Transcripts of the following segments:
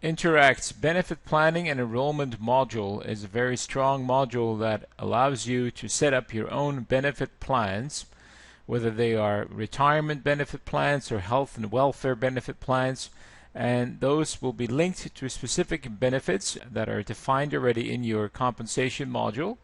Interact's benefit planning and enrollment module is a very strong module that allows you to set up your own benefit plans, whether they are retirement benefit plans or health and welfare benefit plans, and those will be linked to specific benefits that are defined already in your compensation module,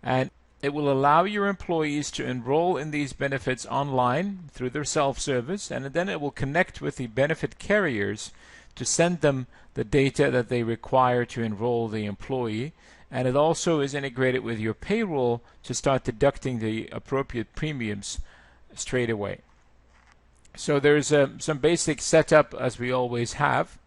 and it will allow your employees to enroll in these benefits online through their self-service, and then it will connect with the benefit carriers to send them the data that they require to enroll the employee. And it also is integrated with your payroll to start deducting the appropriate premiums straight away. So there's some basic setup as we always have,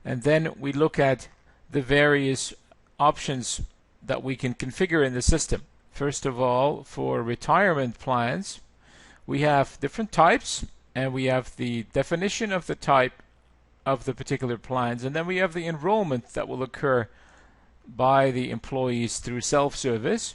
and then we look at the various options that we can configure in the system. First of all, for retirement plans, we have different types, and we have the definition of the type of the particular plans, and then we have the enrollment that will occur by the employees through self-service.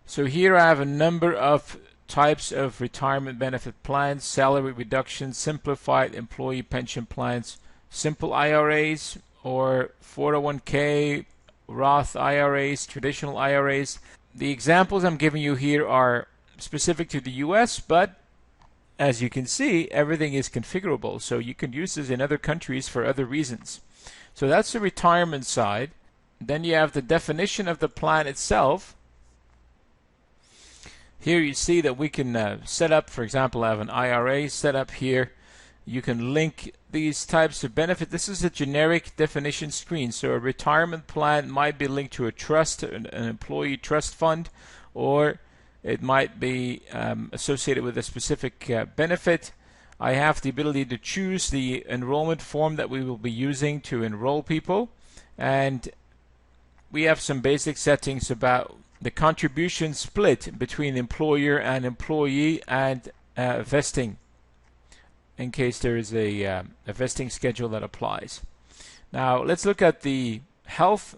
So here I have a number of types of retirement benefit plans: salary reduction, simplified employee pension plans, simple IRAs or 401k, Roth IRAs, traditional IRAs. The examples I'm giving you here are specific to the US, but as you can see, everything is configurable, so you can use this in other countries for other reasons. So that's the retirement side. Then you have the definition of the plan itself. Here you see that we can set up, for example, I have an IRA set up here. You can link these types of benefit. This is a generic definition screen, so a retirement plan might be linked to a trust, an employee trust fund, or it might be associated with a specific benefit. I have the ability to choose the enrollment form that we will be using to enroll people, and we have some basic settings about the contribution split between employer and employee, and vesting, in case there is a vesting schedule that applies. Now let's look at the health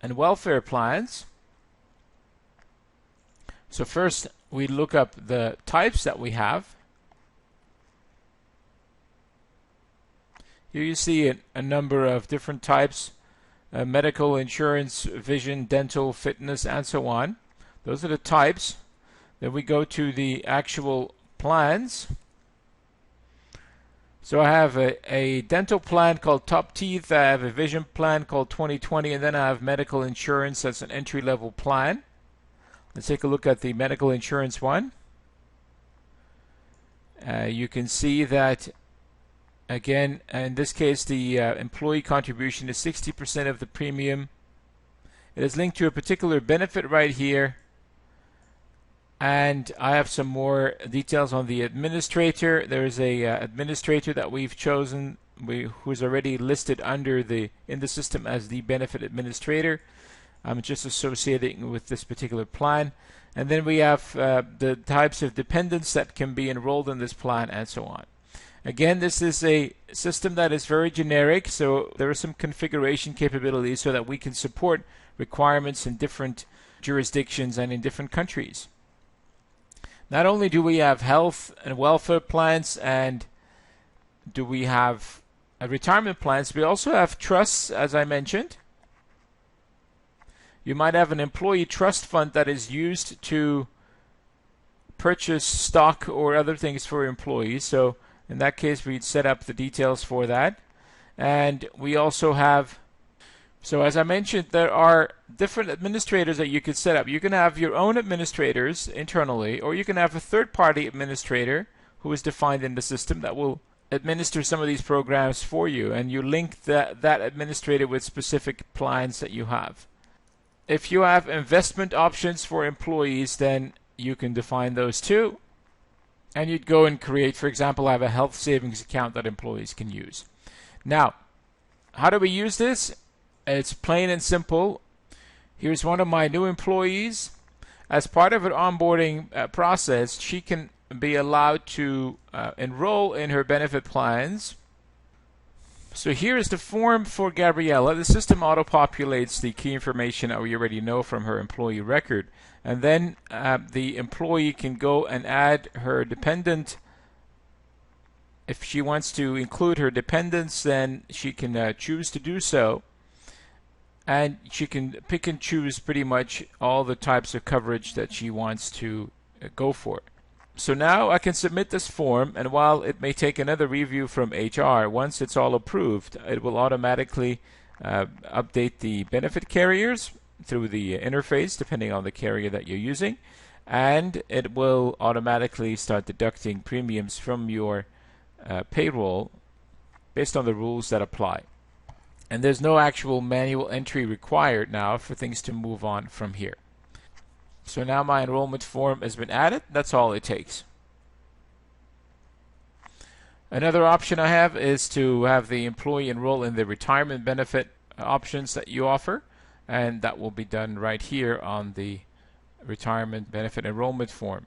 and welfare plans. So first we look up the types that we have. Here you see a number of different types: medical, insurance, vision, dental, fitness, and so on. Those are the types. Then we go to the actual plans. So I have a dental plan called Top Teeth, I have a vision plan called 2020, and then I have medical insurance. That's an entry-level plan. Let's take a look at the medical insurance one. You can see that, again, in this case, the employee contribution is 60% of the premium. It is linked to a particular benefit right here. And I have some more details on the administrator. There's a administrator that we've chosen, who's already listed under in the system as the benefit administrator. I'm just associating with this particular plan. And then we have the types of dependents that can be enrolled in this plan, and so on. Again, this is a system that is very generic, so there are some configuration capabilities so that we can support requirements in different jurisdictions and in different countries. Not only do we have health and welfare plans and do we have retirement plans, we also have trusts, as I mentioned. You might have an employee trust fund that is used to purchase stock or other things for employees. So in that case, we'd set up the details for that. And we also have, so as I mentioned, there are different administrators that you could set up. You can have your own administrators internally, or you can have a third-party administrator who is defined in the system that will administer some of these programs for you, and you link that administrator with specific plans that you have. If you have investment options for employees, then you can define those too. And you'd go and create, for example, I have a health savings account that employees can use. Now, how do we use this? It's plain and simple. Here's one of my new employees. As part of her onboarding process, she can be allowed to enroll in her benefit plans. So here is the form for Gabriella. The system auto-populates the key information that we already know from her employee record. And then the employee can go and add her dependent If she wants to include her dependents, then she can choose to do so, and she can pick and choose pretty much all the types of coverage that she wants to go for. So now I can submit this form, and while it may take another review from HR, once it's all approved, it will automatically update the benefit carriers through the interface, depending on the carrier that you're using, and it will automatically start deducting premiums from your payroll based on the rules that apply. And there's no actual manual entry required now for things to move on from here. So now my enrollment form has been added. That's all it takes. Another option I have is to have the employee enroll in the retirement benefit options that you offer, and that will be done right here on the retirement benefit enrollment form.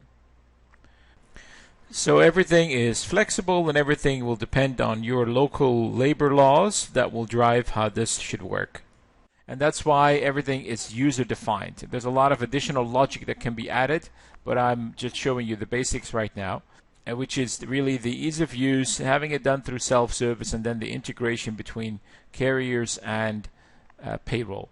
So everything is flexible, and everything will depend on your local labor laws that will drive how this should work. And that's why everything is user defined. There's a lot of additional logic that can be added, but I'm just showing you the basics right now, which is really the ease of use, having it done through self-service, and then the integration between carriers and payroll.